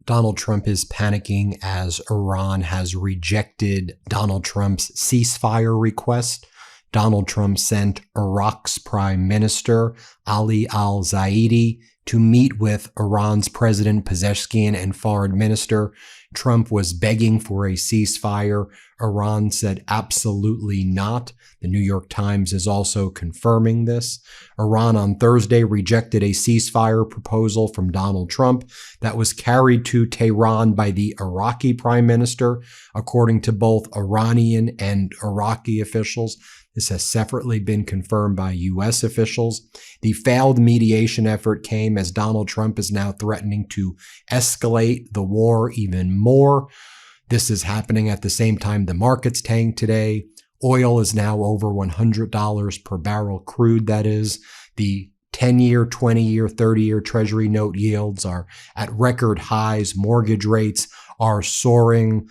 Donald Trump is panicking as Iran has rejected Donald Trump's ceasefire request. Donald Trump sent Iraq's Prime Minister Ali al-Zaidi to meet with Iran's President Pezeshkian and Foreign Minister. Trump was begging for a ceasefire. Iran said absolutely not. The New York Times is also confirming this. Iran on Thursday rejected a ceasefire proposal from Donald Trump that was carried to Tehran by the Iraqi Prime Minister, according to both Iranian and Iraqi officials. This has separately been confirmed by U.S. officials. The failed mediation effort came as Donald Trump is now threatening to escalate the war even more. This is happening at the same time the markets tanked today. Oil is now over $100 per barrel, crude that is. The 10-year, 20-year, 30-year Treasury note yields are at record highs. Mortgage rates are soaring.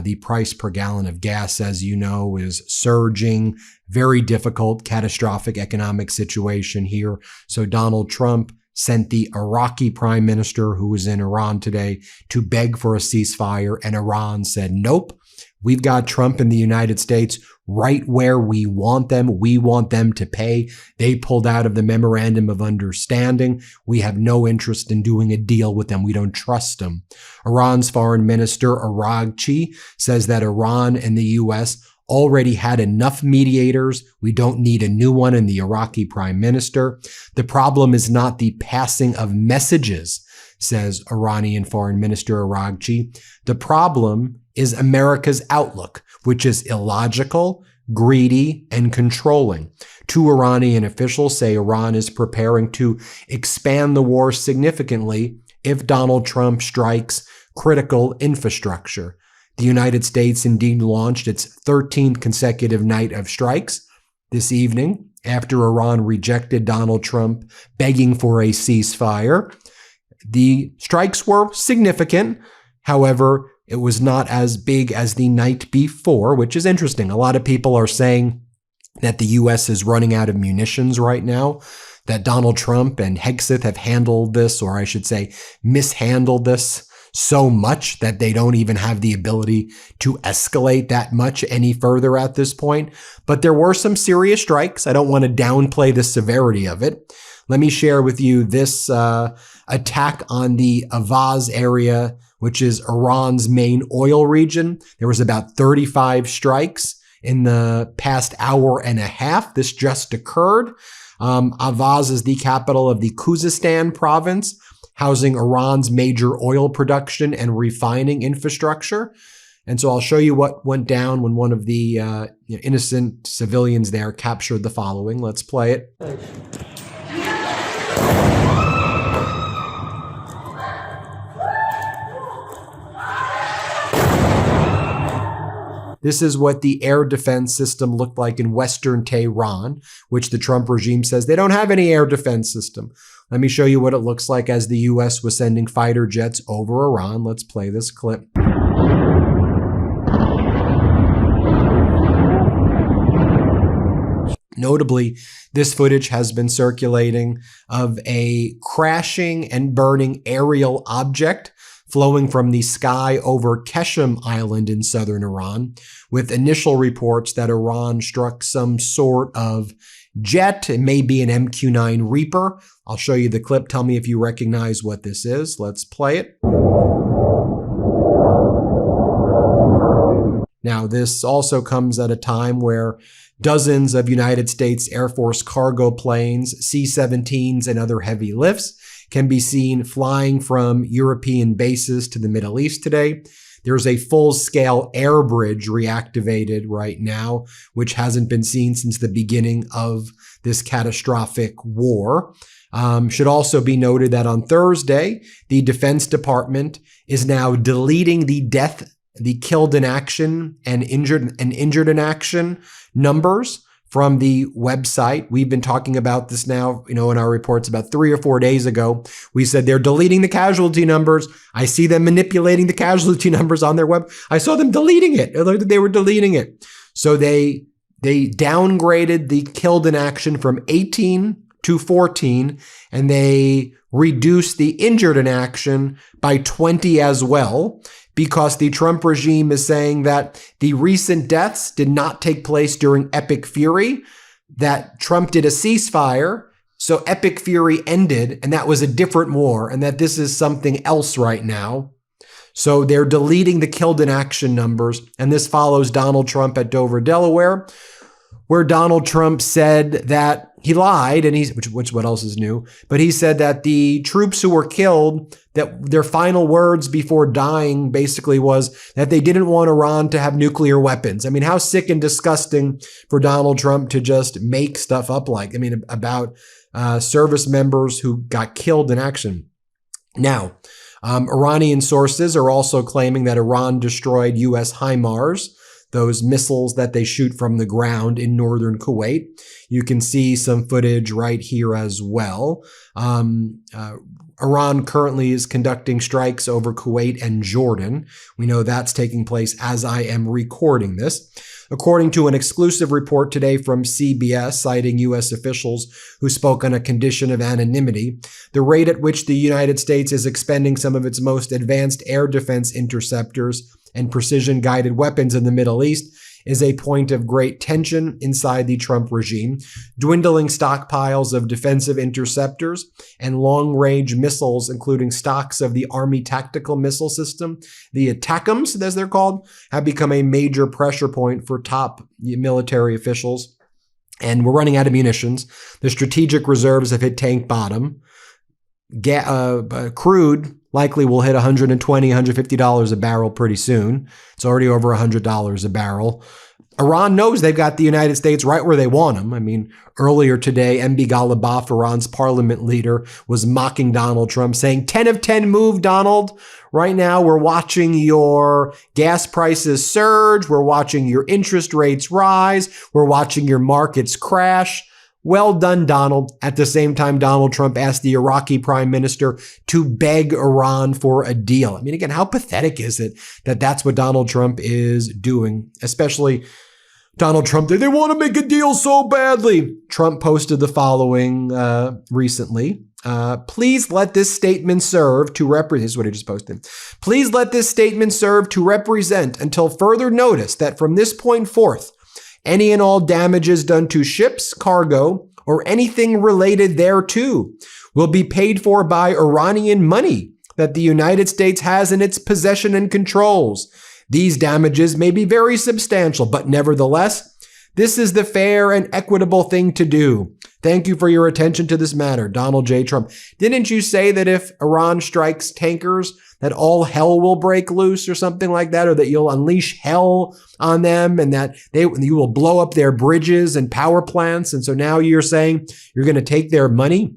The price per gallon of gas, as you know, is surging. Very difficult, catastrophic economic situation here. So Donald Trump sent the Iraqi prime minister, who was in Iran today, to beg for a ceasefire, and Iran said, nope, we've got Trump in the United States right where we want them. We want them to pay. They pulled out of the memorandum of understanding. We have no interest in doing a deal with them. We don't trust them. Iran's foreign minister, Araghchi, says that Iran and the U.S. already had enough mediators. We don't need a new one in the Iraqi prime minister. The problem is not the passing of messages, says Iranian Foreign Minister Araghchi. The problem is America's outlook, which is illogical, greedy, and controlling. Two Iranian officials say Iran is preparing to expand the war significantly if Donald Trump strikes critical infrastructure. The United States indeed launched its 13th consecutive night of strikes this evening after Iran rejected Donald Trump begging for a ceasefire. The strikes were significant. However, it was not as big as the night before, which is interesting. A lot of people are saying that the U.S. is running out of munitions right now, that Donald Trump and Hegseth have handled this, or I should say mishandled this, so much that they don't even have the ability to escalate that much any further at this point. But there were some serious strikes. I don't want to downplay the severity of it. Let me share with you this attack on the Avaz area, which is Iran's main oil region. There was about 35 strikes in the past hour and a half. This just occurred. Avaz is the capital of the Khuzestan province, housing Iran's major oil production and refining infrastructure. And so I'll show you what went down when one of the innocent civilians there captured the following. Let's play it. This is what the air defense system looked like in western Tehran, which the Trump regime says they don't have any air defense system. Let me show you what it looks like as the U.S. was sending fighter jets over Iran. Let's play this clip. Notably, this footage has been circulating of a crashing and burning aerial object flowing from the sky over Keshem Island in southern Iran, with initial reports that Iran struck some sort of jet. It may be an MQ-9 Reaper. I'll show you the clip. Tell me if you recognize what this is. Let's play it. Now, this also comes at a time where dozens of United States Air Force cargo planes, C-17s, and other heavy lifts can be seen flying from European bases to the Middle East today. There's a full-scale air bridge reactivated right now, which hasn't been seen since the beginning of this catastrophic war. Should also be noted that on Thursday, the Defense Department is now deleting the killed in action and injured in action numbers from the website. We've been talking about this now, in our reports about 3 or 4 days ago. We said they're deleting the casualty numbers. I see them manipulating the casualty numbers on their web. I saw them deleting it. They were deleting it. So they downgraded the killed in action from 18 to 14, and they reduced the injured in action by 20 as well, because the Trump regime is saying that the recent deaths did not take place during Epic Fury, that Trump did a ceasefire, so Epic Fury ended, and that was a different war, and that this is something else right now. So they're deleting the killed in action numbers, and this follows Donald Trump at Dover, Delaware, where Donald Trump said that he lied, and which what else is new? But he said that the troops who were killed, that their final words before dying basically was that they didn't want Iran to have nuclear weapons. I mean, how sick and disgusting for Donald Trump to just make stuff up about service members who got killed in action. Now, Iranian sources are also claiming that Iran destroyed U.S. HIMARS, those missiles that they shoot from the ground in northern Kuwait. You can see some footage right here as well. Iran currently is conducting strikes over Kuwait and Jordan. We know that's taking place as I am recording this. According to an exclusive report today from CBS, citing U.S. officials who spoke on a condition of anonymity, the rate at which the United States is expending some of its most advanced air defense interceptors and precision-guided weapons in the Middle East is a point of great tension inside the Trump regime. Dwindling stockpiles of defensive interceptors and long-range missiles, including stocks of the Army Tactical Missile System, the ATACMS, as they're called, have become a major pressure point for top military officials. And we're running out of munitions. The strategic reserves have hit tank bottom. Crude likely will hit $120, $150 a barrel pretty soon. It's already over $100 a barrel. Iran knows they've got the United States right where they want them. I mean, earlier today, MB Ghalibaf, Iran's parliament leader, was mocking Donald Trump, saying, 10 of 10 move, Donald. Right now, we're watching your gas prices surge. We're watching your interest rates rise. We're watching your markets crash. Well done, Donald. At the same time, Donald Trump asked the Iraqi prime minister to beg Iran for a deal. I mean, again, how pathetic is it that that's what Donald Trump is doing? Especially Donald Trump, they want to make a deal so badly. Trump posted the following recently. Please let this statement serve to represent, this is what he just posted. Please let this statement serve to represent until further notice that from this point forth, any and all damages done to ships, cargo, or anything related thereto will be paid for by Iranian money that the United States has in its possession and controls. These damages may be very substantial, but nevertheless, this is the fair and equitable thing to do. Thank you for your attention to this matter, Donald J. Trump. Didn't you say that if Iran strikes tankers, that all hell will break loose or something like that, or that you'll unleash hell on them and that you will blow up their bridges and power plants? And so now you're saying you're going to take their money?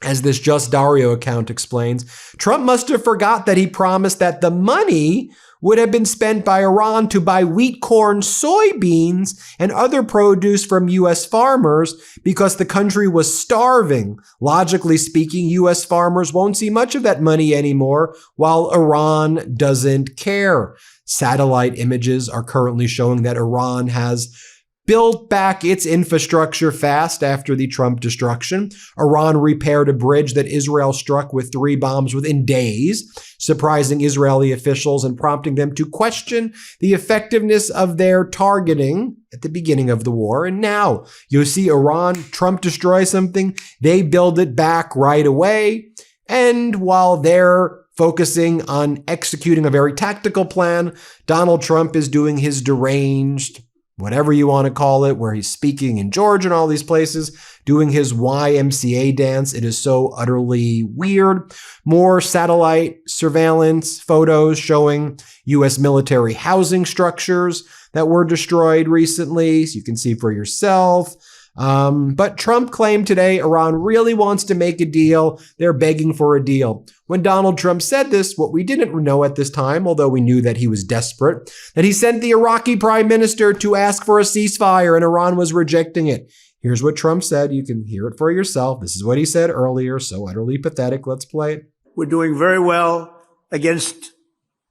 As this Just Dario account explains, Trump must have forgot that he promised that the money would have been spent by Iran to buy wheat, corn, soybeans, and other produce from U.S. farmers because the country was starving. Logically speaking, U.S. farmers won't see much of that money anymore, while Iran doesn't care. Satellite images are currently showing that Iran has built back its infrastructure fast after the Trump destruction. Iran repaired a bridge that Israel struck with 3 bombs within days, surprising Israeli officials and prompting them to question the effectiveness of their targeting at the beginning of the war. And now you see Iran, Trump destroy something, they build it back right away. And while they're focusing on executing a very tactical plan, Donald Trump is doing his deranged, whatever you want to call it, where he's speaking in Georgia and all these places, doing his YMCA dance. It is so utterly weird. More satellite surveillance photos showing U.S. military housing structures that were destroyed recently, so you can see for yourself. But Trump claimed today Iran really wants to make a deal. They're begging for a deal. When Donald Trump said this, what we didn't know at this time, although we knew that he was desperate, that he sent the Iraqi prime minister to ask for a ceasefire and Iran was rejecting it. Here's what Trump said. You can hear it for yourself. This is what he said earlier. So utterly pathetic. Let's play it. We're doing very well against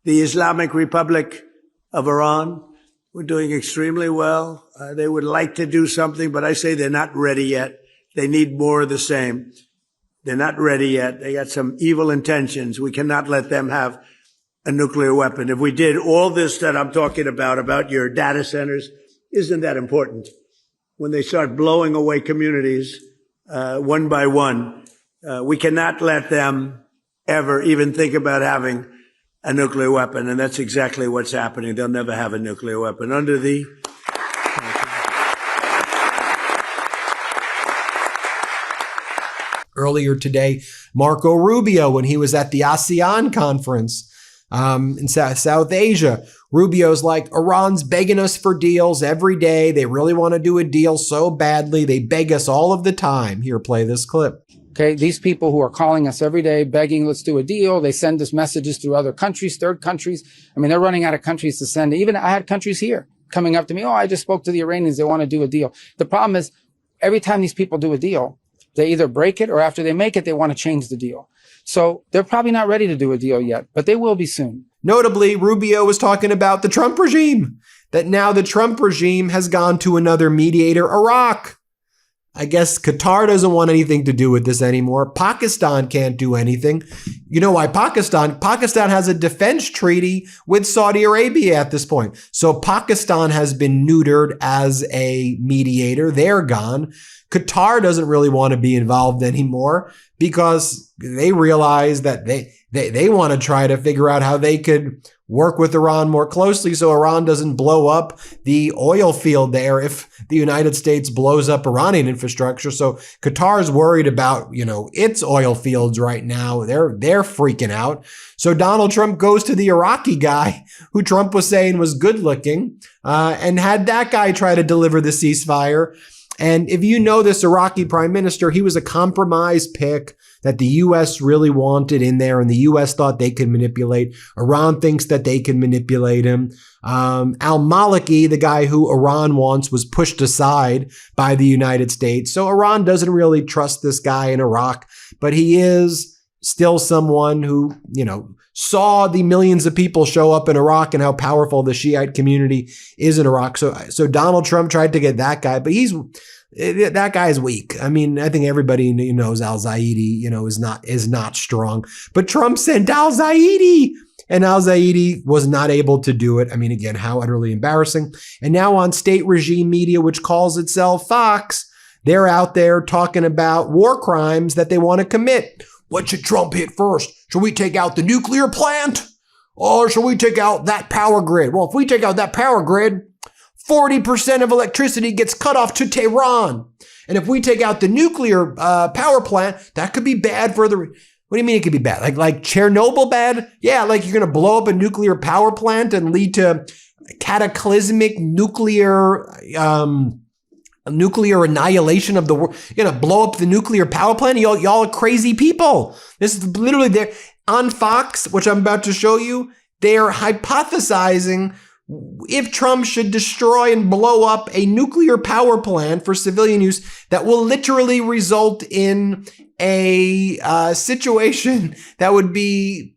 the Islamic Republic of Iran. We're doing extremely well. They would like to do something, but I say they're not ready yet. They need more of the same. They're not ready yet. They got some evil intentions. We cannot let them have a nuclear weapon. If we did all this that I'm talking about your data centers, isn't that important? When they start blowing away communities, one by one, we cannot let them ever even think about having a nuclear weapon. And that's exactly what's happening. They'll never have a nuclear weapon. Earlier today, Marco Rubio, when he was at the ASEAN conference in South Asia, Rubio's like, Iran's begging us for deals every day. They really want to do a deal so badly. They beg us all of the time. Here, play this clip. Okay, these people who are calling us every day, begging, let's do a deal. They send us messages through other countries, third countries. I mean, they're running out of countries to send. Even I had countries here coming up to me. Oh, I just spoke to the Iranians. They want to do a deal. The problem is every time these people do a deal, they either break it or after they make it, they want to change the deal. So they're probably not ready to do a deal yet, but they will be soon. Notably, Rubio was talking about the Trump regime, that now the Trump regime has gone to another mediator, Iraq. I guess Qatar doesn't want anything to do with this anymore. Pakistan can't do anything. You know why Pakistan? Pakistan has a defense treaty with Saudi Arabia at this point. So Pakistan has been neutered as a mediator. They're gone. Qatar doesn't really want to be involved anymore because they realize that they want to try to figure out how they could work with Iran more closely so Iran doesn't blow up the oil field there if the United States blows up Iranian infrastructure. So Qatar's worried about, its oil fields right now. They're freaking out. So Donald Trump goes to the Iraqi guy who Trump was saying was good looking, and had that guy try to deliver the ceasefire. And if you know this Iraqi prime minister, he was a compromise pick that the U.S. really wanted in there, and the U.S. thought they could manipulate. Iran thinks that they can manipulate him. Al-Maliki, the guy who Iran wants, was pushed aside by the United States. So Iran doesn't really trust this guy in Iraq, but he is still someone who, saw the millions of people show up in Iraq and how powerful the Shiite community is in Iraq. So Donald Trump tried to get that guy, but that guy is weak. I mean, I think everybody knows al-Zaidi, is not strong, but Trump sent al-Zaidi, and al-Zaidi was not able to do it. I mean, again, how utterly embarrassing. And now on state regime media, which calls itself Fox, they're out there talking about war crimes that they want to commit. What should Trump hit first? Should we take out the nuclear plant? Or should we take out that power grid? Well, if we take out that power grid, 40% of electricity gets cut off to Tehran. And if we take out the nuclear power plant, that could be bad for the... What do you mean it could be bad? Like Chernobyl bad? Yeah, like you're going to blow up a nuclear power plant and lead to cataclysmic nuclear annihilation of the world. You're going to blow up the nuclear power plant? Y'all are crazy people. This is literally there on Fox, which I'm about to show you. They are hypothesizing if Trump should destroy and blow up a nuclear power plant for civilian use, that will literally result in a situation that would be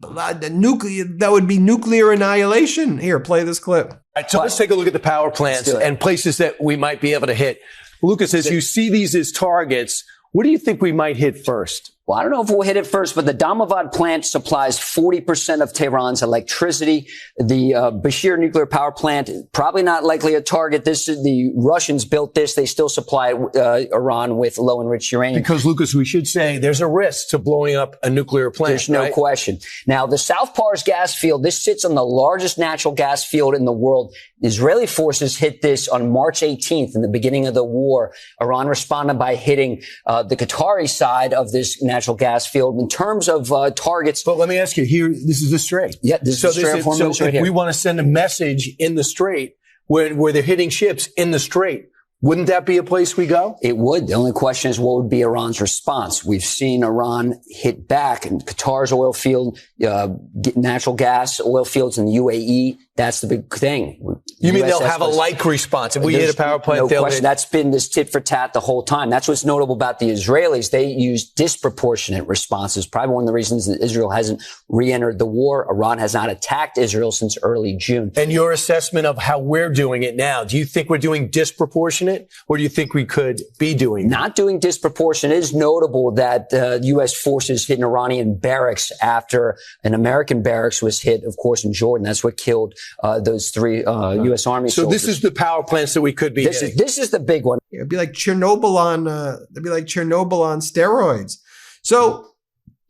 nuclear annihilation. Here, play this clip. All right, so let's take a look at the power plants and places that we might be able to hit. Lucas, as you see these as targets, what do you think we might hit first? Well, I don't know if we'll hit it first, but the Damavad plant supplies 40% of Tehran's electricity. The Bashir nuclear power plant, probably not likely a target. The Russians built this. They still supply Iran with low enriched uranium. Because, Lucas, we should say there's a risk to blowing up a nuclear plant. There's no question. Now, the South Pars gas field, this sits on the largest natural gas field in the world. Israeli forces hit this on March 18th, in the beginning of the war. Iran responded by hitting the Qatari side of this natural gas field. In terms of targets. But let me ask you here, this is the Strait. Yeah, this is the Strait. So if we want to send a message in the Strait where they're hitting ships in the Strait, wouldn't that be a place we go? It would. The only question is what would be Iran's response? We've seen Iran hit back in Qatar's oil field, natural gas oil fields in the UAE. That's the big thing. You mean they'll have a like response? If we hit a power plant, no question. That's been this tit for tat the whole time. That's what's notable about the Israelis. They use disproportionate responses. Probably one of the reasons that Israel hasn't re-entered the war. Iran has not attacked Israel since early June. And your assessment of how we're doing it now, do you think we're doing disproportionate? disproportionate, or do you think we could be doing that? Not doing disproportionate. It is notable that U.S. forces hit an Iranian barracks after an American barracks was hit, of course, in Jordan. That's what killed those 3 U.S. Army So soldiers. this is the power plants that we could be hitting. This is the big one. It'd be like Chernobyl on steroids. So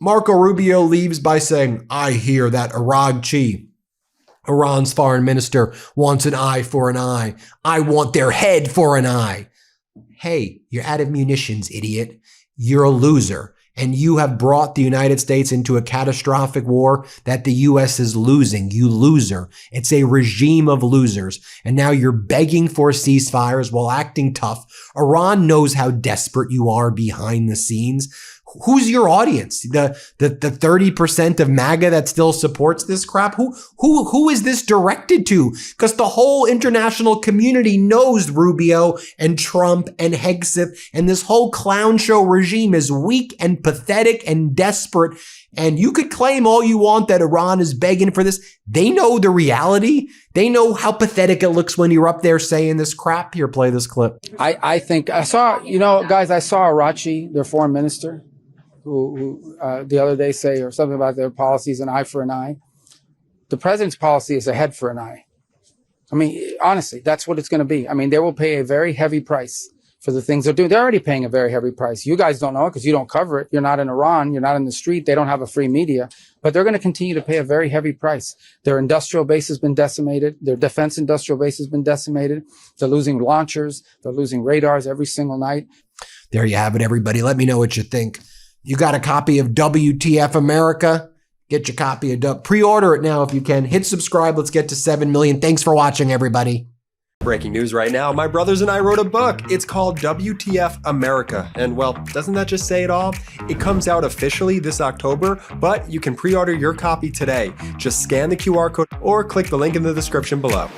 Marco Rubio leaves by saying, I hear that Araghchi, Iran's foreign minister, wants an eye for an eye. I want their head for an eye. Hey, you're out of munitions, idiot. You're a loser. And you have brought the United States into a catastrophic war that the U.S. is losing. You loser. It's a regime of losers. And now you're begging for ceasefires while acting tough. Iran knows how desperate you are behind the scenes. Who's your audience? The 30% of MAGA that still supports this crap? Who is this directed to? Because the whole international community knows Rubio and Trump and Hegseth and this whole clown show regime is weak and pathetic and desperate. And you could claim all you want that Iran is begging for this. They know the reality. They know how pathetic it looks when you're up there saying this crap. Here, play this clip. I think I saw, guys, I saw Araghchi, their foreign minister, who the other day say or something about their policies, an eye for an eye. The president's policy is a head for an eye. I mean, honestly, that's what it's going to be. I mean, they will pay a very heavy price for the things they're doing. They're already paying a very heavy price. You guys don't know it because you don't cover it. You're not in Iran. You're not in the street. They don't have a free media, but they're going to continue to pay a very heavy price. Their industrial base has been decimated. Their defense industrial base has been decimated. They're losing launchers. They're losing radars every single night. There you have it, everybody. Let me know what you think. You got a copy of WTF America? Get your copy of pre-order it now if you can. Hit subscribe. Let's get to 7 million. Thanks for watching, everybody. Breaking news right now. My brothers and I wrote a book. It's called WTF America. And well, doesn't that just say it all? It comes out officially this October, but you can pre-order your copy today. Just scan the QR code or click the link in the description below.